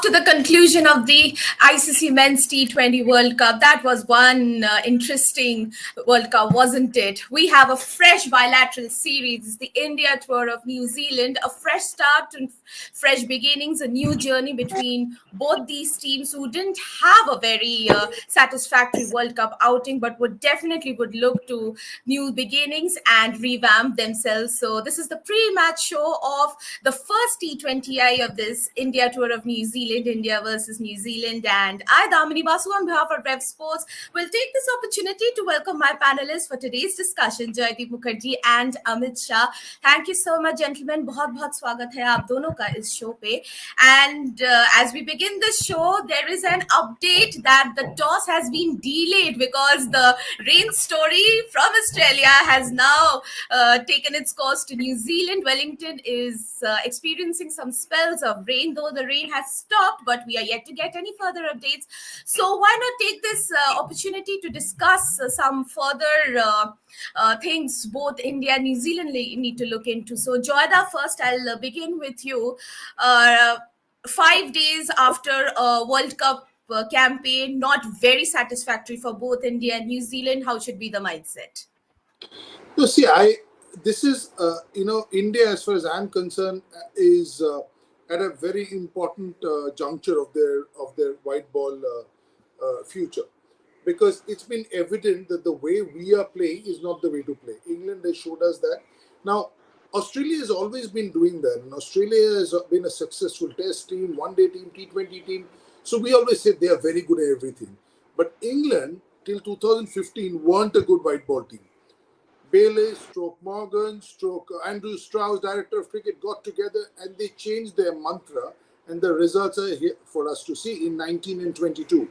after the conclusion of the ICC Men's T20 World Cup, that was one interesting World Cup, wasn't it? We have a fresh bilateral series. It's the India tour of New Zealand, a fresh start and fresh beginnings, a new journey between both these teams who didn't have a very satisfactory World Cup outing, but would look to new beginnings and revamp themselves. So this is the pre-match show of the first T20I of this India tour of New Zealand, India versus New Zealand. And I, Damini Basu, on behalf of Rev Sports, will take this opportunity to welcome my panelists for today's discussion, Joydeep Mukherjee and Amit Shah. Thank you so much, gentlemen. बहुत बहुत स्वागत है आप दोनों का इस show पे. And as we begin this show, there is an update that the toss has been delayed because the rain story from Australia has now taken its course to New Zealand. Wellington is experiencing some spells of rain, though the rain has stopped, but we are yet to get any further updates. So why not take this opportunity to discuss some further things both India and New Zealand need to look into. So Joyda, first I'll begin with you. 5 days after a World Cup campaign, not very satisfactory for both India and New Zealand, how should be the mindset? No, see, this is, India, as far as I'm concerned, is at a very important juncture of their white ball future, because it's been evident that the way we are playing is not the way to play. England has showed us that. Now, Australia has always been doing that, and Australia has been a successful test team, one-day team, T20 team. So we always say they are very good at everything. But England, till 2015, weren't a good white ball team. Bailey, stroke Morgan, stroke Andrew Strauss, director of cricket, got together and they changed their mantra, and the results are here for us to see in 19 and 22.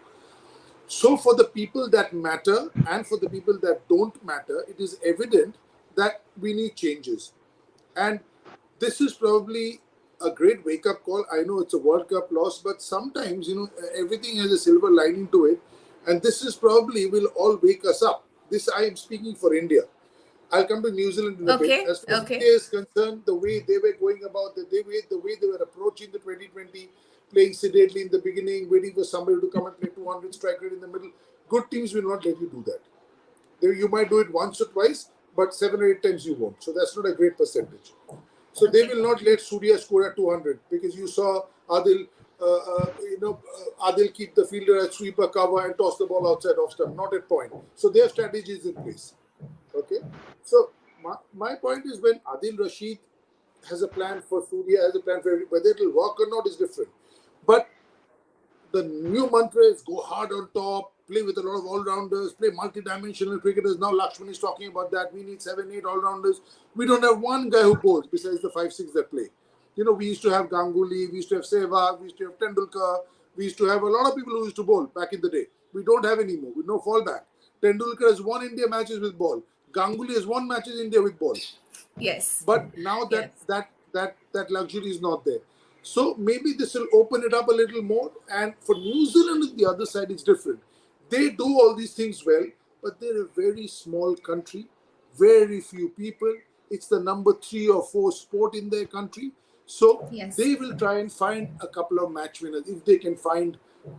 So for the people that matter and for the people that don't matter, it is evident that we need changes. And this is probably a great wake-up call. I know it's a World Cup loss, but sometimes, everything has a silver lining to it. And this is probably will all wake us up. This, I am speaking for India. I'll come to New Zealand in a bit. As far as India is concerned, the way they were going about it, the way they were approaching the 2020, playing sedately in the beginning, waiting for somebody to come and play 200 strike rate in the middle. Good teams will not let you do that. You might do it once or twice, but 7 or 8 times you won't. So that's not a great percentage. So they will not let Surya score at 200, because you saw Adil, Adil keep the fielder at sweeper cover and toss the ball outside off stump, not at point. So their strategy is in place. Okay. So my point is, when Adil Rashid has a plan for Surya, has a plan for everybody, whether it will work or not is different. But the new mantra is go hard on top, play with a lot of all-rounders, play multi-dimensional cricketers. Now Lakshman is talking about that. We need 7, 8 all-rounders. We don't have one guy who bowls besides the 5, 6 that play. We used to have Ganguly, we used to have Sehwag, we used to have Tendulkar, we used to have a lot of people who used to bowl back in the day. We don't have anymore, with no fallback. Tendulkar has won India matches with ball. Ganguly has won matches in India with ball. Yes. But now that luxury is not there. So maybe this will open it up a little more. And for New Zealand on the other side, it's different. They do all these things well, but they're a very small country, very few people. It's the number 3 or 4 sport in their country. So they will try and find a couple of match winners if they can find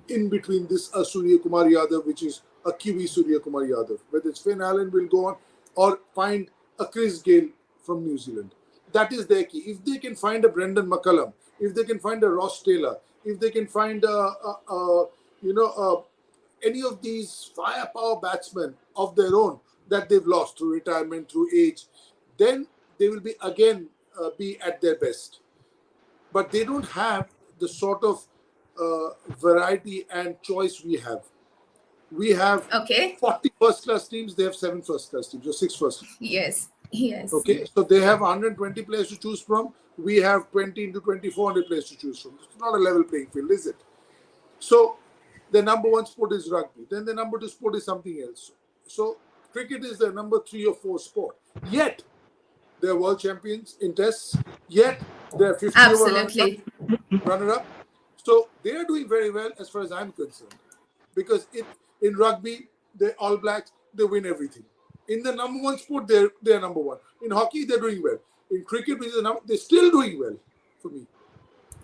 in between this Surya Kumar Yadav, which is a Kiwi Surya Kumar Yadav. Whether it's Finn Allen will go on, or find a Chris Gale from New Zealand. That is their key. If they can find a Brendan McCullum, if they can find a Ross Taylor, if they can find any of these firepower batsmen of their own that they've lost through retirement, through age, then they will be again be at their best. But they don't have the sort of variety and choice we have. We have 40 first-class teams. They have 7 first-class teams or 6 first-class teams. Yes. Okay, so they have 120 players to choose from. We have 20 into 2,400 players to choose from. It's not a level playing field, is it? So the number 1 sport is rugby. Then the number 2 sport is something else. So cricket is the number 3 or 4 sport. Yet they're world champions in tests. Yet they're 50 over runner-up. So they are doing very well as far as I'm concerned. Because in rugby, the All Blacks, they win everything. In the number 1 sport, they're number 1. In hockey, they're doing well. In cricket, which is they're still doing well for me.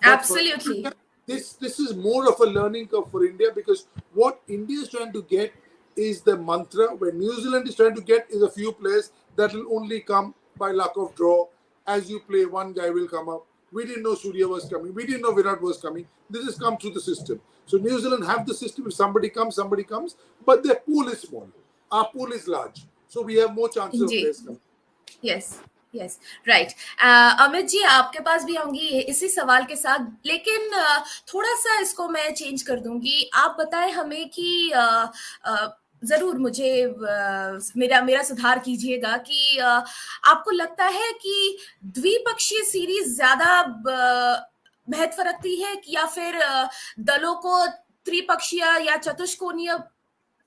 Absolutely. this is more of a learning curve for India, because what India is trying to get is the mantra. When New Zealand is trying to get is a few players that will only come by luck of draw. As you play, one guy will come up. We didn't know Surya was coming. We didn't know Virat was coming. This has come through the system. So New Zealand have the system. If somebody comes, somebody comes. But their pool is small. Our pool is large. So we have more chances of जी, players coming. Yes, yes, right. Amit ji, आपके पास भी होंगी इसी सवाल के साथ, लेकिन थोड़ा सा इसको मैं चेंज कर दूंगी। आप बताएं हमें कि जरूर मुझे मेरा सुधार कीजिएगा कि आपको लगता है कि द्विपक्षीय सीरीज ज्यादा महत्व रखती है, या फिर दलों को त्रिपक्षीय या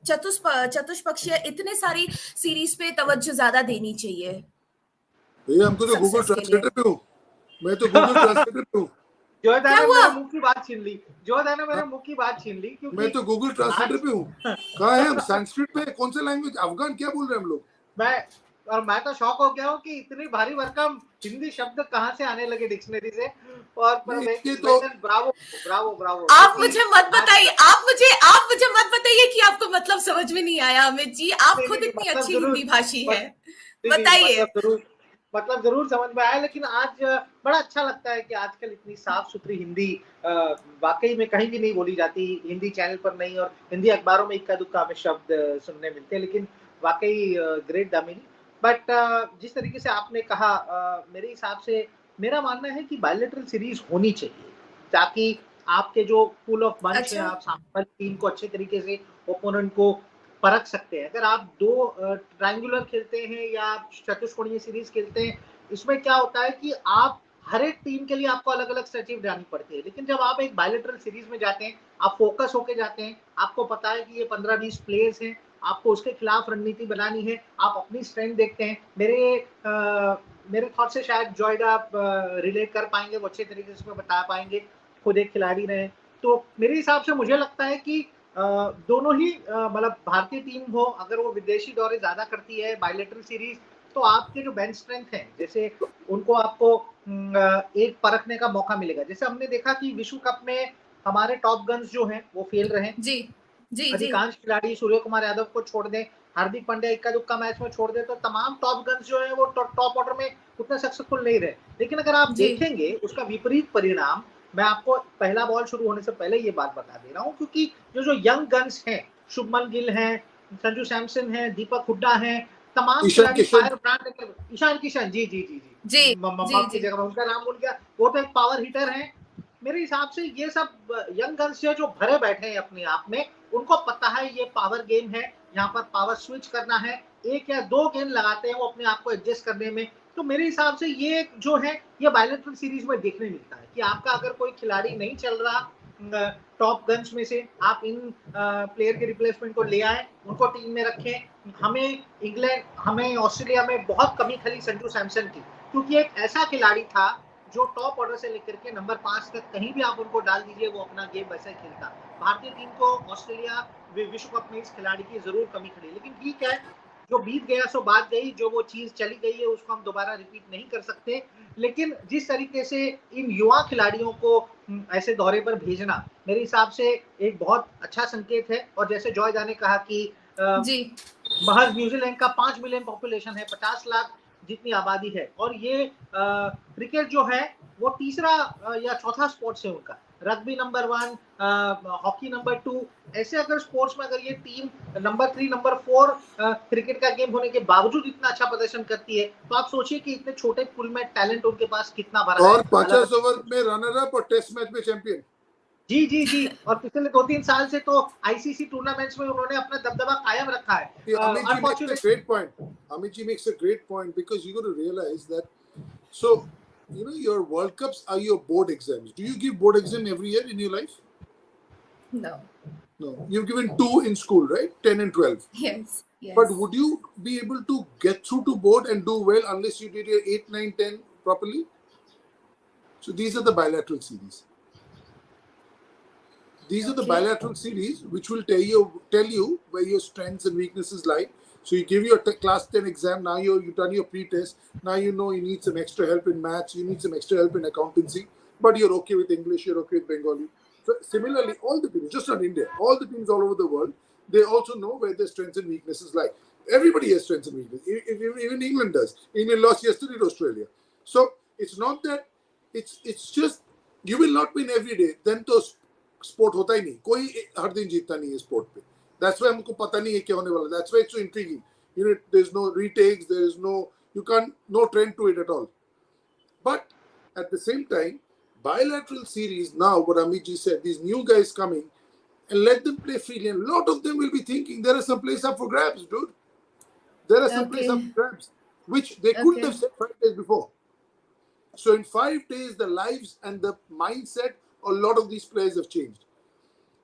चतुष्पक्षीय इतने सारी सीरीज पे तवज्जो ज्यादा देनी चाहिए भैया हमको तो गूगल सक्सेस के लिए? ट्रांसलेटर पे हूँ। मैं तो गूगल ट्रांसलेटर पे हूँ। जोधा क्या ने हुआ? मेरे मुंह की बात छीन ली। जोधा ने मेरे मुंह की बात छीन ली, क्योंकि मैं तो गूगल ट्रांसलेटर पे हूँ। कहाँ है हम? संस्कृत में कौन सा लैंग्वेज? अफगान क्या बोल रहे हैं हम लोग? मैं तो शॉक हो गया हूँ कि इतनी भारी भरकम हिंदी शब्द कहाँ से आने लगे डिक्शनरी से। और ब्रावो ब्रावो ब्रावो। आप मुझे मत बताइए, आप मुझे मत बताइए कि आपको मतलब समझ में नहीं आया। अमित जी, आप खुद इतनी अच्छी हिंदी भाषी है, बताइए। मतलब जरूर समझ में आया, लेकिन आज बड़ा अच्छा लगता है कि आजकल इतनी साफ सुथरी हिंदी वाकई में कहीं भी नहीं बोली जाती। हिंदी चैनल पर नहीं, और हिंदी अखबारों में इक्का दुक्का हमें शब्द सुनने मिलते हैं, लेकिन वाकई ग्रेट दामिनी। बट जिस तरीके से आपने कहा, मेरे हिसाब से मेरा मानना है कि बायलैटरल सीरीज होनी चाहिए, ताकि आपके जो पूल ऑफ बंच है, आप सामने वाली टीम को अच्छे तरीके से, ओपोनेंट को परख सकते हैं। अगर आप दो ट्रायंगुलर खेलते हैं या चतुष्कोणीय सीरीज खेलते हैं, इसमें क्या होता है कि आप हर एक टीम के लिए आपको अलग अलग स्ट्रेटजी बनानी पड़ती है। लेकिन जब आप एक बायलैटरल सीरीज में जाते हैं, आप फोकस होके जाते हैं, आपको पता है कि ये 15-20 प्लेयर्स हैं, आपको उसके खिलाफ रणनीति बनानी है, आप अपनी स्ट्रेंथ देखते हैं। मेरे थॉट से शायद जॉयडा आप रिलेट कर पाएंगे, वो अच्छे तरीके से बता पाएंगे, खुद एक खिलाड़ी रहे। तो मेरे हिसाब से मुझे लगता है कि दोनों ही मतलब भारतीय टीम हो, अगर वो विदेशी दौरे ज्यादा करती है बायलैटरल सीरीज, तो आपके जो बेंच स्ट्रेंथ है, जैसे उनको आपको एक परखने का मौका मिलेगा। जैसे हमने देखा कि विश्व कप में हमारे टॉप गन्स जो हैं वो फेल रहे। जी जी अधिकांश खिलाड़ी सूर्य कुमार यादव को छोड़ दें, हार्दिक पांड्या इक्का दुक्का मैच में छोड़ दे, तो तमाम टॉप गन्स जो है वो टॉप ऑर्डर में उतने सक्सेसफुल नहीं रहे। लेकिन अगर आप देखेंगे उसका विपरीत परिणाम, मैं आपको पहला बॉल शुरू होने से पहले ये बात बता दे रहा हूँ, क्योंकि जो यंग गन्स हैं, शुभमन गिल हैं, संजू सैमसन हैं, दीपक हुड्डा हैं, तमाम खिलाड़ी फायर ब्रांड, ईशान किशन, जी जी जी जी की जगह उनका नाम भूल गया, वो तो एक पावर हिटर है। मेरे हिसाब से ये सब यंग गन्स जो भरे बैठे हैं अपने आप में, उनको पता है ये पावर गेम है, यहाँ पर पावर स्विच करना है, एक या दो गेंद लगाते हैं वो अपने आप को एडजस्ट करने में। तो मेरे हिसाब से ये जो है, ये बायलैटरल सीरीज में देखने मिलता है कि आपका अगर कोई खिलाड़ी नहीं चल रहा टॉप गन्स में से, आप इन प्लेयर के रिप्लेसमेंट को ले आए, उनको टीम में रखें। हमें ऑस्ट्रेलिया में बहुत कमी खली संजू सैमसन की, क्योंकि एक ऐसा खिलाड़ी था जो टॉप ऑर्डर से लेकर के नंबर 5 तक कहीं भी आप उनको डाल दीजिए, वो अपना गेम वैसे खेलता। भारतीय टीम को ऑस्ट्रेलिया विश्व कप में इस खिलाड़ी की जरूर कमी खड़ी, लेकिन ठीक है, जो बीत गया सो बात गई, जो वो चीज चली गई है उसको हम दोबारा रिपीट नहीं कर सकते। लेकिन जिस तरीके से इन युवा खिलाड़ियों को ऐसे दौरे पर भेजना मेरे हिसाब से एक बहुत अच्छा संकेत है। और जैसे जॉयदा ने कहा कि महज न्यूजीलैंड का 5 मिलियन पॉपुलेशन है, 50 लाख जितनी आबादी है, और ये क्रिकेट जो है वो तीसरा या चौथा स्पोर्ट्स है उनका, रग्बी नंबर 1, हॉकी नंबर 2। ऐसे अगर स्पोर्ट्स में अगर ये टीम नंबर 3 नंबर 4 क्रिकेट का गेम होने के बावजूद इतना अच्छा प्रदर्शन करती है, तो आप सोचिए कि इतने छोटे पुल में टैलेंट उनके पास कितना भरा है। और 50 ओवर में रनर अप और टेस्ट मैच में चैंपियन। जी जी जी। और पिछले 2-3 साल से तो आईसीसी टूर्नामेंट्स में उन्होंने अपना दबदबा कायम रखा है। Amit ji makes a great point, because you got to realize that, so you know, your World Cups are your board exams. Do you give board exam every year in your life? No. You've given 2 in school, right? 10 and 12. Yes. But would you be able to get through to board and do well unless you did your 8, 9, 10 properly? So these are the bilateral series. These are the bilateral series which will tell you where your strengths and weaknesses lie. So you give your class 10 exam, now you've done your pre-test, now you know you need some extra help in maths, you need some extra help in accountancy, but you're okay with English, you're okay with Bengali. So similarly, all the teams, just not India, all the teams all over the world, they also know where their strengths and weaknesses lie. Everybody has strengths and weaknesses. Even England does. England lost yesterday to Australia. So it's not that, it's just you will not win every day. Then तो sport होता ही नहीं. कोई हर दिन जीतता नहीं है sport पे. That's why हमको पता नहीं है क्या होने वाला. That's why it's so intriguing. There's no retakes. There is no trend to it at all. But at the same time, bilateral series now, what Amit said, these new guys coming, and let them play freely. And a lot of them will be thinking there is some place up for grabs, dude. There are some place up for grabs, which they couldn't have said 5 days before. So in 5 days, the lives and the mindset, a lot of these players have changed.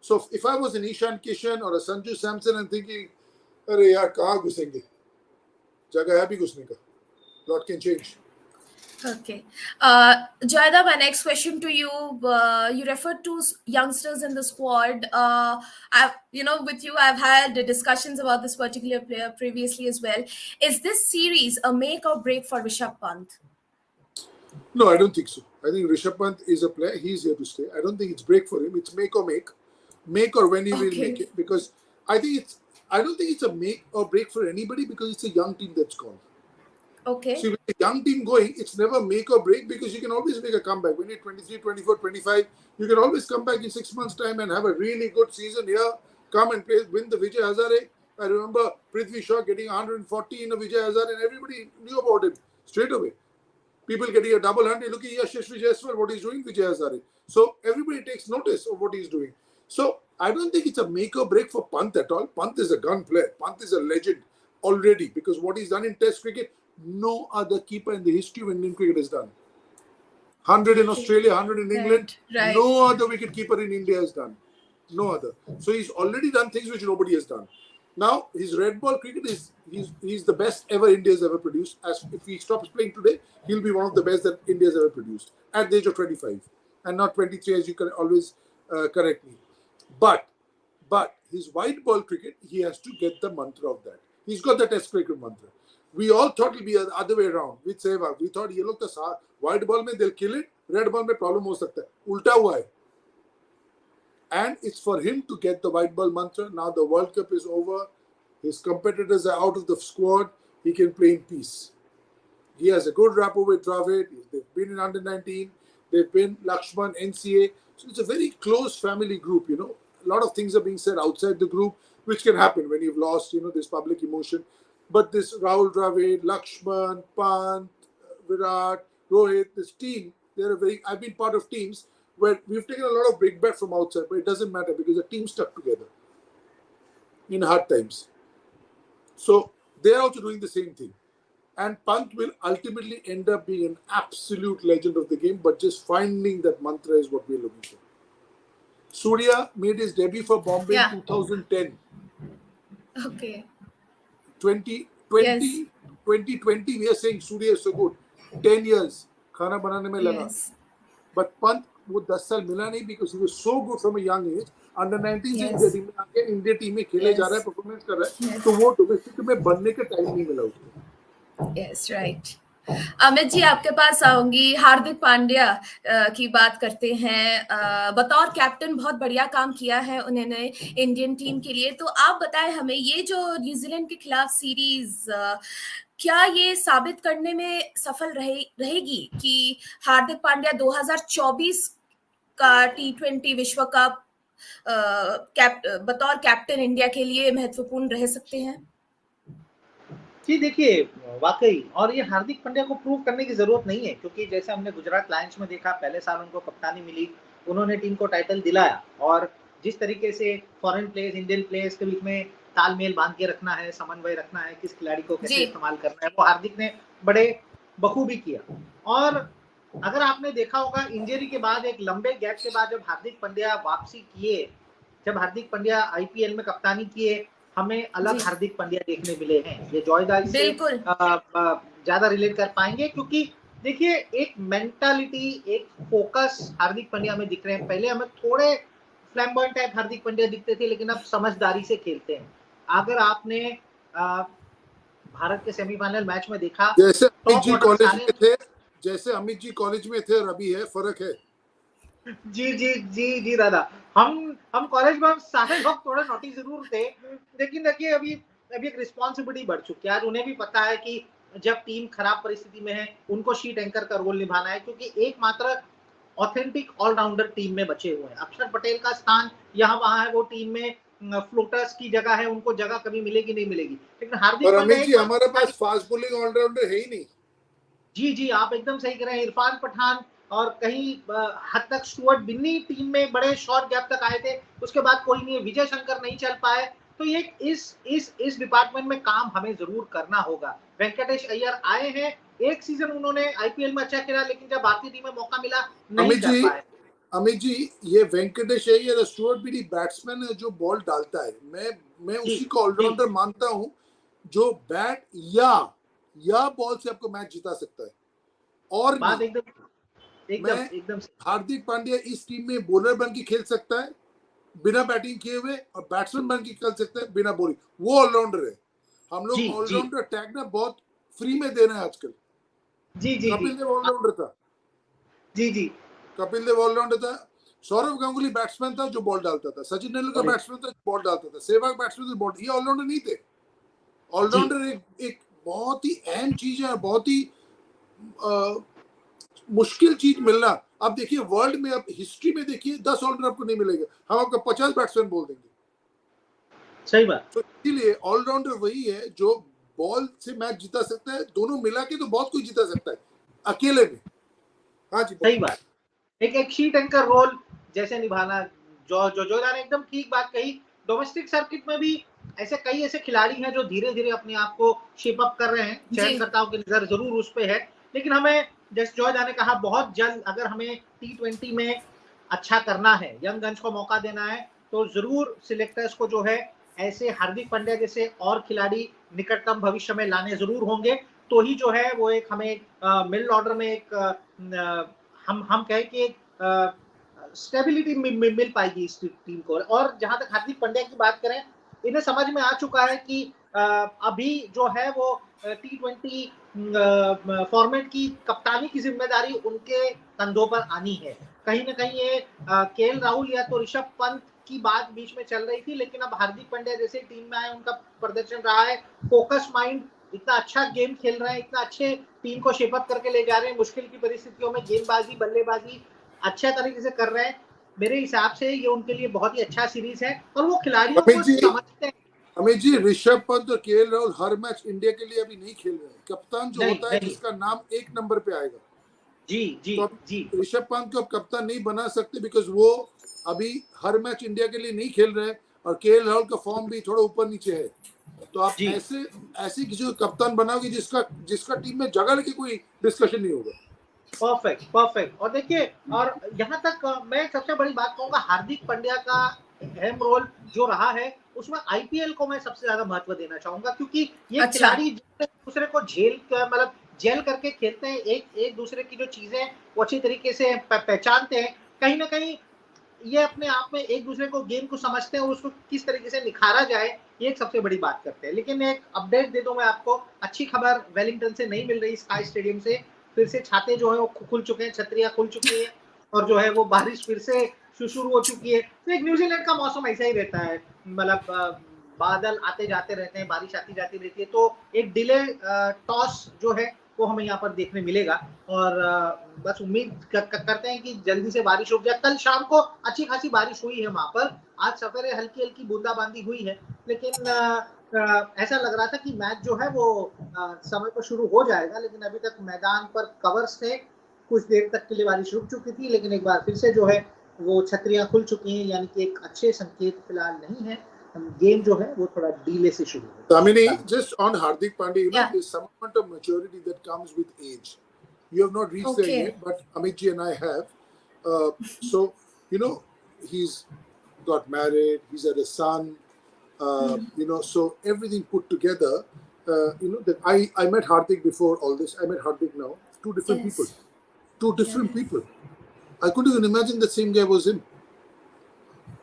So if I was an Ishan Kishan or a Sanju Samson and thinking, अरे यार कहाँ घुसेंगे? जगह है भी घुसने का. Lot can change. Okay. Joyda, my next question to you. You referred to youngsters in the squad. With you, I've had discussions about this particular player previously as well. Is this series a make or break for Rishabh Pant? No, I don't think so. I think Rishabh Pant is a player. He's here to stay. I don't think it's break for him. It's make or make. Make or when he will make it. Because I don't think it's a make or break for anybody because it's a young team that's gone. Okay. See, with a young team going, it's never make or break because you can always make a comeback. When you're 23, 24, 25, you can always come back in 6 months' time and have a really good season here, come and play, win the Vijay Hazare. I remember Prithvi Shaw getting 140 in a Vijay Hazare and everybody knew about him straight away. People getting a double 100, looking at Yashish Vijayaswar, what he's doing, Vijay Hazare. So everybody takes notice of what he's doing. So I don't think it's a make or break for Pant at all. Pant is a gun player. Pant is a legend already because what he's done in Test cricket, no other keeper in the history of Indian cricket has done. 100 in Australia, 100 in England. Right. No other wicket keeper in India has done. No other. So he's already done things which nobody has done. Now his red ball cricket he's the best ever India's ever produced. As if he stops playing today, he'll be one of the best that India's ever produced at the age of 25 and not 23, as you can always correct me. But his white ball cricket, he has to get the mantra of that. He's got the Test cricket mantra. We all thought it'll be the other way around with Sehwag. We thought, ye log to white ball mein they'll kill it, red ball mein problem ho sakta hai. Ulta hua hai. And it's for him to get the white ball mantra. Now the World Cup is over. His competitors are out of the squad. He can play in peace. He has a good rapport with Dravid. They've been in under 19. They've been Lakshman, NCA. So it's a very close family group, A lot of things are being said outside the group, which can happen when you've lost, this public emotion. But this Rahul Dravid, Lakshman, Pant, Virat, Rohit, this team, I've been part of teams where we've taken a lot of big bet from outside, but it doesn't matter because the team stuck together in hard times. So they're also doing the same thing. And Pant will ultimately end up being an absolute legend of the game, but just finding that mantra is what we're looking for. Surya made his debut for Bombay in 2010. Okay. 2020, we are saying Surya is so good. 10 years, खाना बनाने में लगा. But Pant, वो 10 साल मिला नहीं because he was so good from a young age. Under 19 से India team में आके इंडिया टीम में खेले जा रहा है, परफॉर्मेंस कर रहा है, तो वो डोमेस्टिक में बनने का टाइम नहीं मिला उसको. Yes, right. अमित जी, आपके पास आऊंगी. हार्दिक पांड्या की बात करते हैं. बतौर कैप्टन बहुत बढ़िया काम किया है उन्होंने इंडियन टीम के लिए. तो आप बताएं हमें, ये जो न्यूजीलैंड के खिलाफ सीरीज, क्या ये साबित करने में सफल रहेगी कि हार्दिक पांड्या 2024 का T20 विश्व कप बतौर कैप्टन इंडिया के लिए महत्वपूर्ण रह सकते हैं? जी देखिए, वाकई, और ये हार्दिक पांड्या को प्रूव करने की जरूरत नहीं है, क्योंकि जैसे हमने गुजरात लायंस में देखा, पहले साल उनको कप्तानी मिली, उन्होंने टीम को टाइटल दिलाया, और जिस तरीके से फॉरेन प्लेयर्स, इंडियन प्लेयर्स के बीच में तालमेल बांध के रखना है, समन्वय रखना है, किस खिलाड़ी को कैसे इस्तेमाल करना है, वो हार्दिक ने बड़े बखूबी किया. और अगर आपने देखा होगा, इंजरी के बाद एक लंबे गैप के बाद जब हार्दिक पांड्या वापसी किए, जब हार्दिक पांड्या आईपीएल में कप्तानी किए, हमें अलग हार्दिक पांड्या देखने मिले हैं. ये जॉयदास से ज्यादा रिलेट कर पाएंगे, क्योंकि देखिए एक मेंटालिटी, एक फोकस हार्दिक पांड्या में दिख रहे हैं. पहले हमें थोड़े फ्लैम्बॉयंट टाइप हार्दिक पांड्या दिखते थे, लेकिन अब समझदारी से खेलते हैं. अगर आपने भारत के सेमीफाइनल मैच में देखा, जैसे अमित जी कॉलेज में थे और अभी है, फर्क है. जी जी जी जी दादा, हम कॉलेज में हम सारे लोग थोड़े नॉटी जरूर थे, लेकिन देखिए अभी अभी एक रिस्पॉन्सिबिलिटी बढ़ चुकी है। आज उन्हें भी पता है कि जब टीम खराब परिस्थिति में है, उनको शीट एंकर का रोल निभाना है, क्योंकि एकमात्र ऑथेंटिक ऑलराउंडर टीम में बचे हुए हैं। अक्षर पटेल का स्थान यहाँ वहां है, वो टीम में फ्लोटर्स की जगह है, उनको जगह कभी मिलेगी नहीं मिलेगी, लेकिन और हार्दिक पांड्या अमित एक जी, हमारे पास फास्ट बॉलिंग ऑलराउंडर है ही नहीं। जी जी, आप एकदम सही कह रहे हैं। इरफान पठान और कहीं हद तक स्टुअर्ट बिन्नी टीम में बड़े शॉर्ट गैप तक आए थे, उसके बाद कोई नहीं है, विजय शंकर नहीं चल पाए। तो ये इस डिपार्टमेंट में काम हमें जरूर करना होगा। वेंकटेश अय्यर आए हैं, एक सीजन उन्होंने आईपीएल में अच्छा खेला, लेकिन जब भारतीय टीम में मौका मिला नहीं अमित कर जी, पाए। अमित जी, ये वेंकटेश है, ये स्टुअर्ट भी बैट्समैन है जो बॉल डालता है। मैं जी उसी को जी, ऑलराउंडर मानता हूं, जो बैट या बॉल से आपको मैच जिता सकता है, और बात नहीं। एकदम एकदम मैं एकदम हार्दिक पांड्या इस टीम में बॉलर बन के खेल सकता है बिना बैटिंग किए हुए, और बैट्समैन बन के खेल सकता है बिना बॉलिंग। वो ऑलराउंडर है। हम जी लोग जी ऑलराउंडर टैग ना बहुत फ्री में दे रहे हैं आजकल। जी जी जी कपिल देव ऑलराउंडर था। जी जी, कपिल देव ऑलराउंडर था। सौरव गांगुली बैट्समैन था जो बॉल डालता था। सचिन तेंदुलकर जी बैट्समैन था जो बॉल डालता था। सहवाग बैट्समैन था बॉल। ये ऑलराउंडर नहीं थे। जी, ऑलराउंडर एक बहुत ही अहम चीज है, बहुत ही मुश्किल चीज मिलना। आप देखिए वर्ल्ड में, आप हिस्ट्री में देखिए, 10 ऑलराउंडर आपको नहीं मिलेगा। हम आपको 50 बैट्समैन बोल देंगे। सही बात, तो इसीलिए ऑलराउंडर वही है जो बॉल से मैच जिता सकता है। दोनों मिला के तो बहुत कुछ जिता सकता है, अकेले में। हाँ जी, सही बोलिए। बात। एक एक शीट एंकर रोल जैसे निभाना, जो जो जो ने एकदम ठीक बात कही। डोमेस्टिक सर्किट में भी ऐसे खिलाड़ी हैं जो धीरे धीरे अपने आप को शेप अप कर रहे हैं। जी चयनकर्ताओं की नजर जरूर उस पे है, लेकिन हमें, जैसे जॉयदा ने कहा, बहुत जल्द अगर हमें T20 में अच्छा करना है, यंग गन्स को मौका देना है, तो जरूर सिलेक्टर्स को जो है ऐसे हार्दिक पांड्या जैसे और खिलाड़ी निकटतम भविष्य में लाने जरूर होंगे। तो ही जो है वो एक हमें मिडिल ऑर्डर में एक हम कहें कि स्टेबिलिटी मिल पाएगी इस टीम को। और जहां तक हार्दिक पांड्या की बात करें, इन्हें समझ में आ चुका है कि अभी जो है वो T20 फॉर्मेट की कप्तानी की जिम्मेदारी उनके कंधों पर आनी है। कहीं ना कहीं ये केएल राहुल या तो ऋषभ पंत की बात बीच में चल रही थी, लेकिन अब हार्दिक पांड्या जैसे टीम में आए, उनका प्रदर्शन रहा है, फोकस माइंड, इतना अच्छा गेम खेल रहे हैं, इतना अच्छे टीम को शेपअप करके ले जा रहे हैं, मुश्किल की परिस्थितियों में गेंदबाजी बल्लेबाजी अच्छे तरीके से कर रहे हैं। मेरे हिसाब से ये उनके लिए बहुत ही अच्छा सीरीज है, और वो खिलाड़ियों अमित को जी, समझते हैं। अमित जी, ऋषभ पंत और केएल राहुल हर मैच इंडिया के लिए अभी नहीं खेल रहे हैं। कप्तान जो नहीं होता है नहीं, जिसका नाम 1 नंबर पे आएगा, जी जी तो आप जी ऋषभ पंत को आप कप्तान नहीं बना सकते, बिकॉज वो अभी हर मैच इंडिया के लिए नहीं खेल रहे हैं, और केएल राहुल का फॉर्म भी थोड़ा ऊपर नीचे है। तो आप जी, ऐसे किसी को कप्तान बनाओगे जिसका जिसका टीम में जगह लेके कोई डिस्कशन नहीं होगा। Perfect perfect. और देखिए, और यहाँ तक मैं सबसे बड़ी बात कहूंगा, हार्दिक पांड्या का अहम रोल जो रहा है, उसमें आईपीएल को मैं सबसे ज्यादा महत्व देना चाहूंगा, क्योंकि ये अच्छा खिलाड़ी दूसरे को मतलब जेल करके खेलते हैं, एक एक दूसरे की जो चीजें वो अच्छी तरीके से पहचानते हैं। कहीं ना कहीं ये अपने आप में एक दूसरे को, गेम को समझते हैं और उसको किस तरीके से निखारा जाए, ये एक सबसे बड़ी बात करते हैं। लेकिन एक अपडेट दे दूं मैं आपको, अच्छी खबर वेलिंगटन से नहीं मिल रही, स्काई स्टेडियम से फिर से छाते जो है वो खुल चुके हैं, छतरियां खुल चुकी हैं, और जो है वो बारिश फिर से शुरू हो चुकी है। तो एक न्यूजीलैंड का मौसम ऐसा ही रहता है, मतलब बादल आते जाते रहते हैं, बारिश आती जाती रहती है, तो एक डिले टॉस जो है वो हमें यहाँ पर देखने मिलेगा। और बस उम्मीद करते हैं कि जल्दी से बारिश रुक जाए। कल शाम को अच्छी खासी बारिश हुई है वहां पर, आज सवेरे हल्की हल्की बूंदाबांदी हुई है, लेकिन ऐसा लग रहा था कि मैच जो है वो समय पर शुरू हो जाएगा, लेकिन अभी तक मैदान पर कवर्स थे, कुछ देर तक के लिए बारिश रुक चुकी थी, लेकिन एक बार फिर से जो है वो छतरियां खुल चुकी हैं, यानी कि एक अच्छे संकेत फिलहाल नहीं है। गेम जो है वो थोड़ा डीले से शुरू Damini, होगा। just on Hardik Pandya, yeah there's some amount of maturity that comes with age. You have not reached there okay yet, but Amit ji and I have. So, he's got married, he's had a son, so everything put together, that I met Hardik before all this. I met Hardik now. Two different people. yes Two yeah different people. I couldn't even imagine the same guy was him.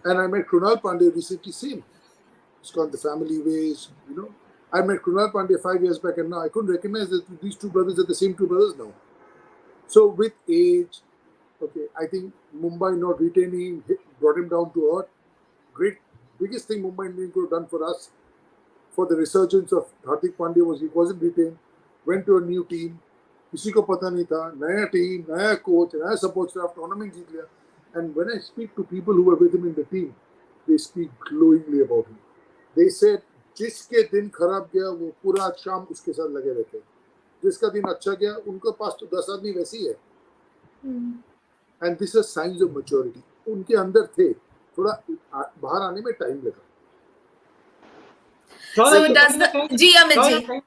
And I met Krunal Pandey recently, same. It's gone the family ways. I met Krunal Pandey 5 years back, and now I couldn't recognize that these two brothers are the same two brothers now. So with age, Okay, I think Mumbai not retaining brought him down to earth. Great, biggest thing Mumbai Indians could have done for us, for the resurgence of Hardik Pandya, was he wasn't retained, went to a new team, किसी को पता नहीं था, नया team, नया coach, नया support staff, tournament जीत लिया. And when I speak to people who were with him in the team, they speak glowingly about him. They said जिसके दिन खराब गया वो पूरा शाम उसके साथ लगे रहते हैं, जिसका दिन अच्छा गया उनके पास तो 10 आदमी वैसी है. And this is signs of maturity. उनके अंदर थे, थोड़ा बाहर आने में टाइम लगा. So does the जी अमित जी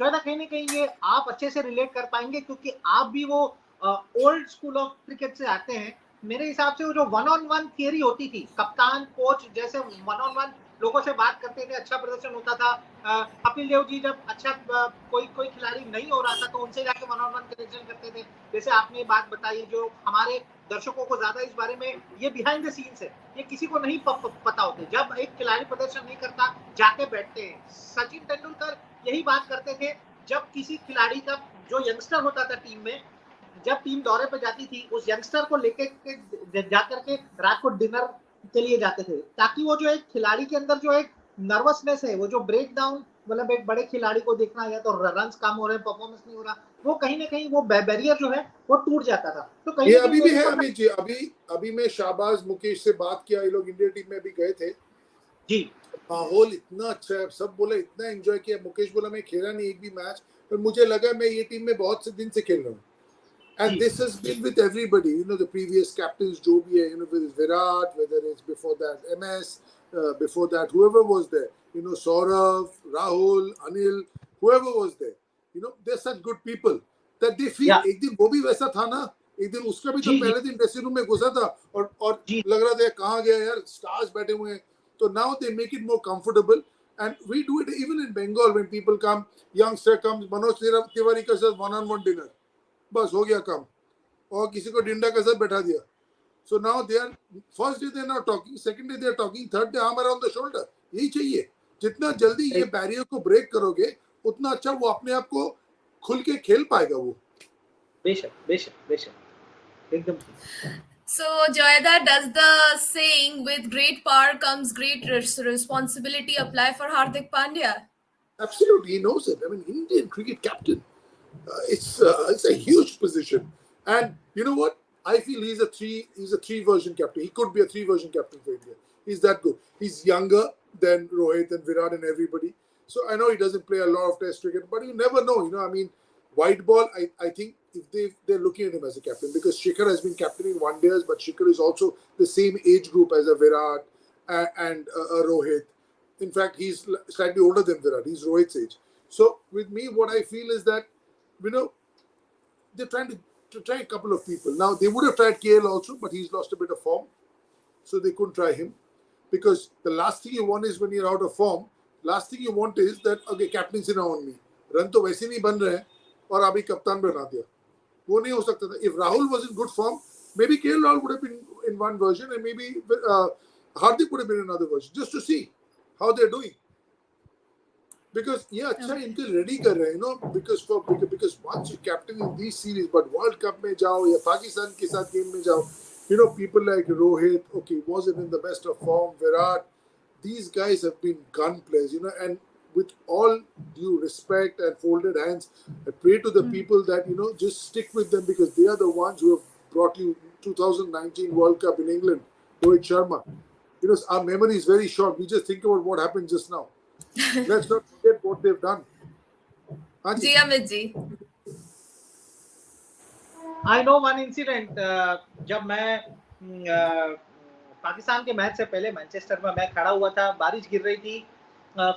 जो कहीं ना कहीं ये आप अच्छे से रिलेट कर पाएंगे क्योंकि आप भी वो ओल्ड स्कूल ऑफ क्रिकेट से आते हैं. मेरे हिसाब से वो जो 1-on-1 थियरी होती थी, कप्तान कोच जैसे 1-on-1 लोगों से बात करते थे, अच्छा प्रदर्शन होता था. कपिल देव जी जब अच्छा कोई खिलाड़ी नहीं हो रहा था तो उनसे जाके 1-on-1 कनेक्शन करते थे. जैसे आपने बात बताई, जो हमारे दर्शकों को ज्यादा इस बारे में ये बिहाइंड द सीन्स है, ये किसी को नहीं पता होते. जब एक खिलाड़ी प्रदर्शन नहीं करता जाके बैठते हैं. सचिन तेंदुलकर यही बात करते थे, जब किसी खिलाड़ी का जो यंगस्टर होता था टीम में, जब टीम दौरे पर जाती थी उस यंगस्टर को लेके जाकर के रात को डिनर के लिए जाते थे, ताकि वो जो एक खिलाड़ी के अंदर जो एक नर्वसनेस है, वो जो ब्रेक डाउन, मतलब एक बड़े खिलाड़ी को देखना या तो रन्स कम हो रहे हैं, परफॉर्मेंस नहीं हो रहा, वो कहीं ना कहीं वो बैरियर जो है वो टूट जाता था. तो कहीं अभी भी है अमित जी. अभी मैं शाहबाज मुकेश से बात किया, ये लोग इंडिया टीम में भी गए थे जी. माहौल इतना अच्छा है, सब बोले इतना एंजॉय किया. मुकेश बोला मैं खेला नहीं एक भी मैच, पर मुझे लगा मैं ये टीम में बहुत से दिन से खेल रहा हूँ. And this has been with everybody, the previous captains, जो भी है, with Virat, whether it's before that MS, before that whoever was there, Saurav, Rahul, Anil, whoever was there, they're such good people that they feel. एक दिन वो भी वैसा था ना, एक दिन उसका भी तो पहले दिन ड्रेसिंग रूम में घुसा था और लग रहा था कहाँ गया यार, stars बैठे हुए हैं. So now they make it more comfortable, and we do it even in Bengal when people come, youngster comes, Manoj Tiwari का साथ one-on-one dinner. बस हो गया काम, और किसी को डिंडा के साथ बैठा दिया. So now they are first day they are not talking, second day they are talking, third day arm around the shoulder. यही चाहिए. जितना जल्दी ये बैरियर को ब्रेक करोगे उतना अच्छा वो अपने आप को खुल के खेल पाएगा. वो बेशक एकदम. So Joyda, does the saying "with great power comes great responsibility" apply for Hardik Pandya? Absolutely, he knows it. I mean, Indian cricket captain. It's a huge position, and you know what? I feel he's a three version captain. He could be a 3 version captain for India. He's that good. He's younger than Rohit and Virat and everybody. So I know he doesn't play a lot of Test cricket, but you never know. I mean, white ball. I think if they're looking at him as a captain, because Shikhar has been captaining one days, but Shikhar is also the same age group as a Virat and a Rohit. In fact, he's slightly older than Virat. He's Rohit's age. So with me, what I feel is that they're trying to try a couple of people. Now, they would have tried KL also, but he's lost a bit of form. So they couldn't try him. Because the last thing you want is when you're out of form, last thing you want is that, okay, captaincy now on me. Run to वैसे नहीं बन रहे हैं और अभी कप्तान बना दिया. वो नहीं हो सकता था. If Rahul was in good form, maybe KL Rahul would have been in one version and maybe Hardik would have been in another version, just to see how they're doing. Because ये अच्छा इनको ready कर रहे हैं, because once you captain in these series, but World Cup में जाओ या पाकिस्तान के साथ गेम में जाओ, people like Rohit, okay, wasn't in the best of form, Virat, these guys have been gun players, and with all due respect and folded hands, I pray to the people that, just stick with them, because they are the ones who have brought you 2019 World Cup in England, Rohit Sharma. Our memory is very short. We just think about what happened just now. Let's not forget what they've done. Ji Amit ji. I know one incident. जब मैं पाकिस्तान के match से पहले Manchester में मैं खड़ा हुआ था, बारिश गिर रही थी.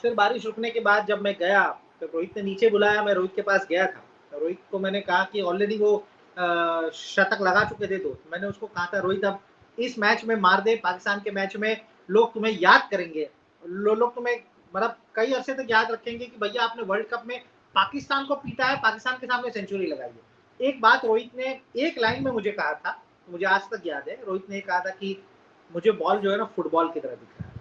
फिर बारिश रुकने के बाद जब मैं गया तो रोहित ने नीचे बुलाया. मैं रोहित के पास गया था. रोहित को मैंने कहा कि ऑलरेडी वो शतक लगा चुके थे, तो मैंने उसको कहा था, रोहित अब इस मैच में मार दे. पाकिस्तान के मैच में लोग तुम्हें याद करेंगे, लोग तुम्हें मतलब कई अरसे तक याद रखेंगे कि भैया आपने वर्ल्ड कप में पाकिस्तान को पीटा है, पाकिस्तान के सामने सेंचुरी लगाई है. एक बात रोहित ने एक लाइन में मुझे कहा था, मुझे आज तक याद है. रोहित ने कहा था कि मुझे बॉल जो है ना फुटबॉल की तरह दिख रहा है.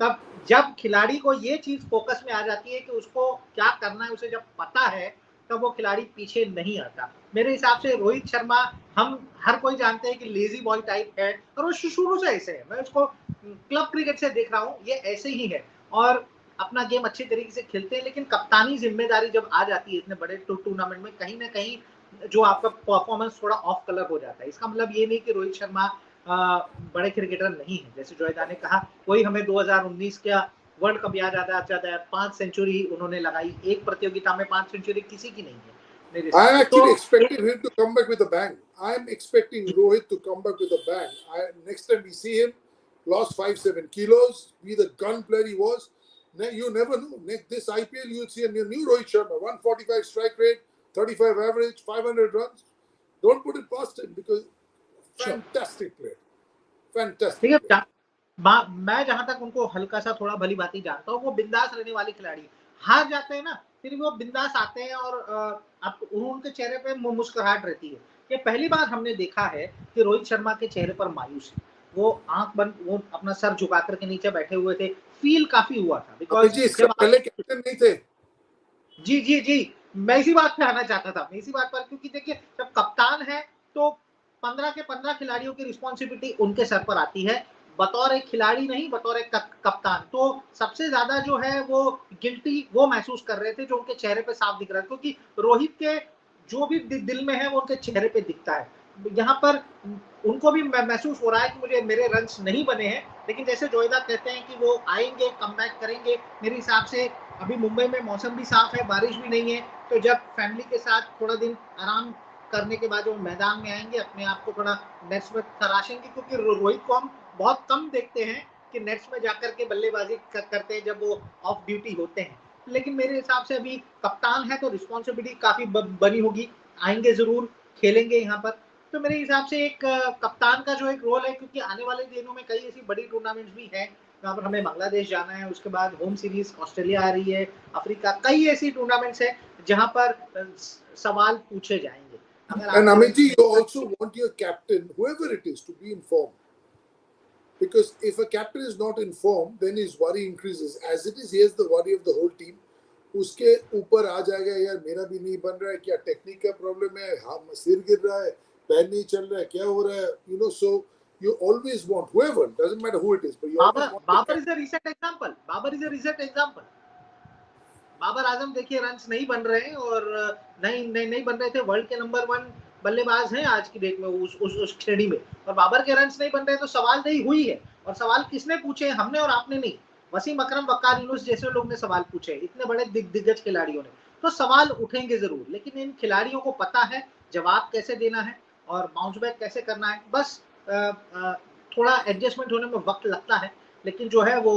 तब जब खिलाड़ी को ये चीज फोकस में आ जाती है कि उसको क्या करना है, उसे जब पता है, तब वो खिलाड़ी पीछे नहीं आता। मेरे हिसाब से रोहित शर्मा, हम हर कोई जानते हैं कि लेजी बॉय टाइप है और वो शुरू से ऐसे है। मैं उसको क्लब क्रिकेट से देख रहा हूँ, ये ऐसे ही है और अपना गेम अच्छे तरीके से खेलते हैं, लेकिन कप्तानी जिम्मेदारी जब आ जाती है इतने बड़े टूर्नामेंट में, कहीं ना कहीं जो आपका परफॉर्मेंस थोड़ा ऑफ कलर हो जाता है। इसका मतलब ये नहीं कि रोहित शर्मा बड़े क्रिकेटर नहीं है। जैसे जोयदा ने कहा, कोई हमें 2019 का वर्ल्ड कप याद आता है, 5 सेंचुरी उन्होंने लगाई, एक प्रतियोगिता में 5 सेंचुरी किसी की नहीं है मेरे I हिसाब am से। actually expecting him to come back with a bang. I am expecting Rohit to come back with a bang. Next time we see him, lost 5-7 kilos, be the gun player he was. You never know. This IPL, you'll see a new Rohit Sharma, 145 strike rate, 35 average, 500 runs. Don't put it past him because fantastic player. Fantastic ठीक player. है, मैं जहां तक उनको हल्का सा थोड़ा भली बात जानता हूँ, वो बिंदास रहने वाले खिलाड़ी। हार जाते हैं ना, फिर वो बिंदास आते हैं और उनके चेहरे पे मुस्कुराहट रहती है। ये पहली बार हमने देखा है कि रोहित शर्मा के चेहरे पर मायूस है। वो आंख बंद, वो अपना सर झुका करके नीचे बैठे हुए थे, फील काफी हुआ था। बिकॉज इसका पहले कैप्टन नहीं थे। जी जी जी, मैं इसी बात पे आना चाहता था, इसी बात पर, क्योंकि देखिए जब कप्तान है तो 15 के 15 खिलाड़ियों की रिस्पॉन्सिबिलिटी उनके सर पर आती है, बतौर एक खिलाड़ी नहीं, बतौर एक कप्तान। तो सबसे ज्यादा जो है वो गिल्टी वो महसूस कर रहे थे, जो उनके चेहरे पे साफ दिख रहा है, क्योंकि रोहित के जो भी दिल में है वो उनके चेहरे पे दिखता है। यहाँ पर उनको भी महसूस हो रहा है कि मुझे मेरे रन्स नहीं बने हैं, लेकिन जैसे जोयदा कहते हैं कि वो आएंगे, कमबैक करेंगे। मेरे हिसाब से अभी मुंबई में मौसम भी साफ है, बारिश भी नहीं है, तो जब फैमिली के साथ थोड़ा दिन आराम करने के बाद वो मैदान में आएंगे, अपने आप को थोड़ा नेट्स में तराशेंगे, क्योंकि रोहित को हम बहुत कम देखते हैं कि नेट्स में जाकर के बल्लेबाजी करते हैं जब वो ऑफ ड्यूटी होते हैं। लेकिन मेरे हिसाब से अभी कप्तान है तो रिस्पॉन्सिबिलिटी काफी बनी होगी, आएंगे जरूर, खेलेंगे यहाँ पर। तो मेरे हिसाब से एक कप्तान का जो एक रोल है, क्योंकि आने वाले दिनों में कई ऐसी बड़ी टूर्नामेंट्स भी हैं जहाँ पर हमें बांग्लादेश जाना है, उसके बाद होम सीरीज ऑस्ट्रेलिया आ रही है, अफ्रीका, कई ऐसी टूर्नामेंट्स है जहां पर सवाल पूछे जाएंगे। And Amitji, you also want your captain, whoever it is, to be informed. Because if a captain is not informed, then his worry increases. As it is, he has the worry of the whole team. उसके ऊपर आ जाएगा, यार मेरा भी नहीं बन रहा है, क्या टेक्निक का प्रॉब्लम है, हाँ सिर गिर रहा है, पैर नहीं चल रहा है, क्या हो रहा है, you know. So you always want whoever, doesn't matter who it is, but you always want. Babar is a recent example. Babar Azam देखिए, रन्स नहीं बन रहे हैं और नहीं बन रहे थे। वर्ल्ड के नंबर 1 बल्लेबाज हैं आज की डेट में उस श्रेणी में, और बाबर के रन्स नहीं बन रहे, तो सवाल नहीं हुई है। और सवाल किसने पूछे? हमने और आपने नहीं, वसीम अकरम, वकार यूनुस जैसे लोग ने सवाल पूछे, इतने बड़े दिग्गज खिलाड़ियों ने। तो सवाल उठेंगे जरूर, लेकिन इन खिलाड़ियों को पता है जवाब कैसे देना है और बाउंस बैक कैसे करना है। बस थोड़ा एडजस्टमेंट होने में वक्त लगता है, लेकिन जो है वो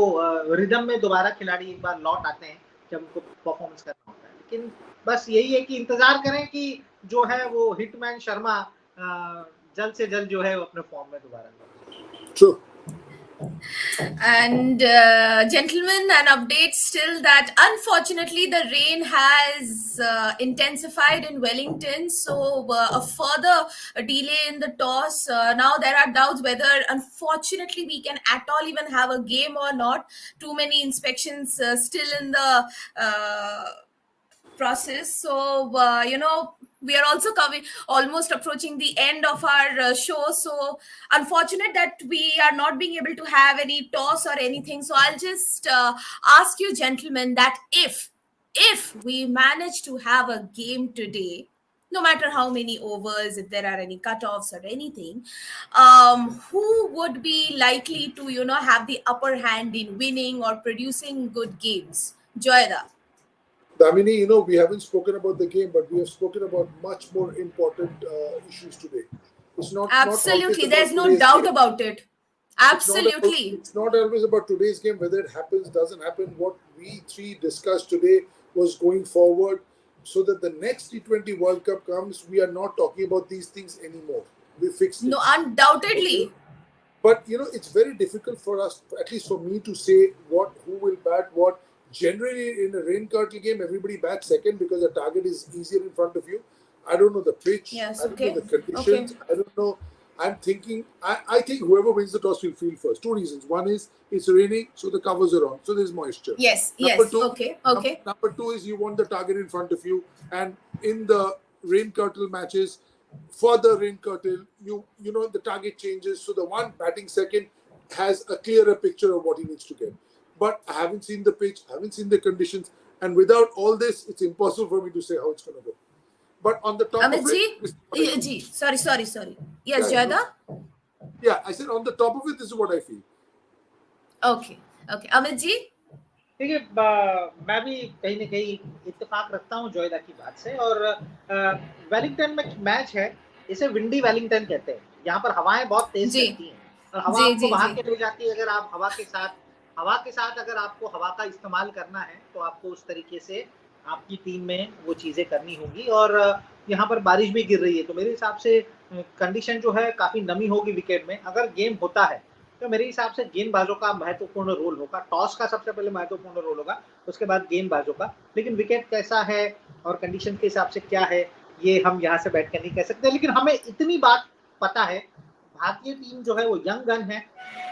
रिदम में दोबारा खिलाड़ी एक बार लौट आते हैं जब उनको परफॉर्मेंस करना होता है। लेकिन बस यही है कि इंतजार करें कि जो है वो हिटमैन शर्मा जल्द से जल्द जो है वो अपने फॉर्म में दोबारा लौटे। True. And gentlemen, an update still that unfortunately the rain has intensified in Wellington, so a further delay in the toss. Now there are doubts whether unfortunately we can at all even have a game or not. Too many inspections still in the process. So we are also almost approaching the end of our show, so unfortunate that we are not being able to have any toss or anything. So I'll just ask you gentlemen that if we manage to have a game today, no matter how many overs, if there are any cutoffs or anything, who would be likely to have the upper hand in winning or producing good games? Joyda. Damini, we haven't spoken about the game, but we have spoken about much more important issues today. It's not absolutely. Not there's no doubt game. About it. Absolutely. It's not always about today's game, whether it happens, doesn't happen. What we three discussed today was going forward, so that the next T20 World Cup comes, we are not talking about these things anymore. We fixed it. No, undoubtedly. Okay? But it's very difficult for us, at least for me, to say who will bat what. Generally, in a rain curtain game, everybody bats second because the target is easier in front of you. I don't know the pitch. Yes, I don't know the conditions. Okay. I don't know. I'm thinking, I think whoever wins the toss will field first. 2 reasons. One is it's raining, so the covers are on, so there's moisture. Yes, Number two, okay. Number 2 is you want the target in front of you, and in the rain curtain matches, for the rain curtain, you know the target changes. So the one batting second has a clearer picture of what he needs to get. But I haven't seen the pitch, I haven't seen the conditions, and without all this, it's impossible for me to say how it's going to go. But on the top Amit of ji, it, this is what I feel. ji, sorry. Yes, Yeah, Jayada? yeah, I said on the top of it, this is what I feel. Okay. Amit ji? देखिए मैं भी कहीं ना कहीं इत्तेफाक रखता हूँ जोयदा की बात से। और वेलिंगटन में मैच है, इसे विंडी वेलिंगटन कहते हैं। यहाँ पर हवाएं बहुत तेज जी चलती हैं और हवा जी आपको जी वहां जी के ले जाती है। अगर आप हवा के साथ अगर आपको हवा का इस्तेमाल करना है तो आपको उस तरीके से आपकी टीम में वो चीजें करनी होंगी। और यहाँ पर बारिश भी गिर रही है, तो मेरे हिसाब से कंडीशन जो है काफी नमी होगी विकेट में। अगर गेम होता है तो मेरे हिसाब से गेंदबाजों का महत्वपूर्ण रोल होगा। टॉस का सबसे पहले महत्वपूर्ण रोल होगा, उसके बाद गेंदबाजों का। लेकिन विकेट कैसा है और कंडीशन के हिसाब से क्या है, ये हम यहाँ से बैठ कर नहीं कह सकते। लेकिन हमें इतनी बात पता है, भारतीय टीम जो है वो यंग गन है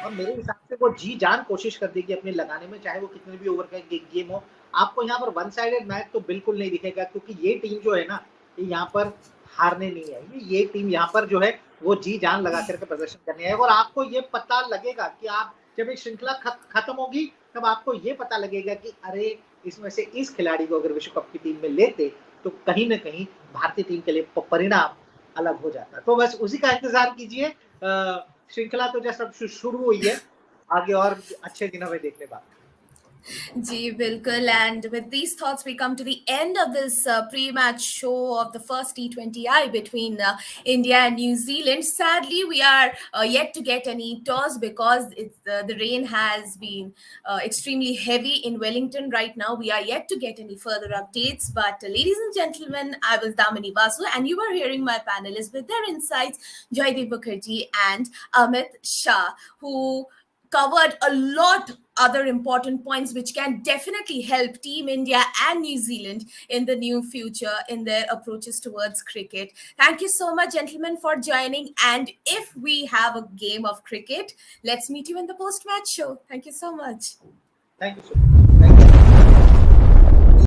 और मेरे हिसाब से वो जी जान कोशिश कर देगी अपने लगाने में, चाहे वो कितने भी ओवर का गेम हो। आपको यहाँ पर वन साइडेड मैच तो बिल्कुल नहीं दिखेगा, क्योंकि ये टीम जो है ना, ये यहाँ पर हारने नहीं आएगी। ये टीम यहाँ पर जो है वो जी जान लगा करके प्रदर्शन करने आएगा। और आपको ये पता लगेगा कि आप जब एक श्रृंखला खत्म होगी, तब आपको ये पता लगेगा कि अरे इसमें से इस खिलाड़ी को अगर विश्व कप की टीम में लेते तो कहीं ना कहीं भारतीय टीम के लिए परिणाम अलग हो जाता। तो बस उसी का इंतजार कीजिए। श्रृंखला तो जस्ट अब शुरू हुई है, आगे और अच्छे दिन हमें देखने बाकी। Ji, bilkul. And with these thoughts, we come to the end of this pre-match show of the first T20I between India and New Zealand. Sadly, we are yet to get any toss because the rain has been extremely heavy in Wellington right now. We are yet to get any further updates. But ladies and gentlemen, I was Damini Basu, and you were hearing my panelists with their insights, Joydeep Mukherjee and Amit Shah, who covered a lot other important points which can definitely help Team India and New Zealand in the near future in their approaches towards cricket. Thank you so much, gentlemen, for joining. And if we have a game of cricket, let's meet you in the post-match show. Thank you so much. Thank you so much.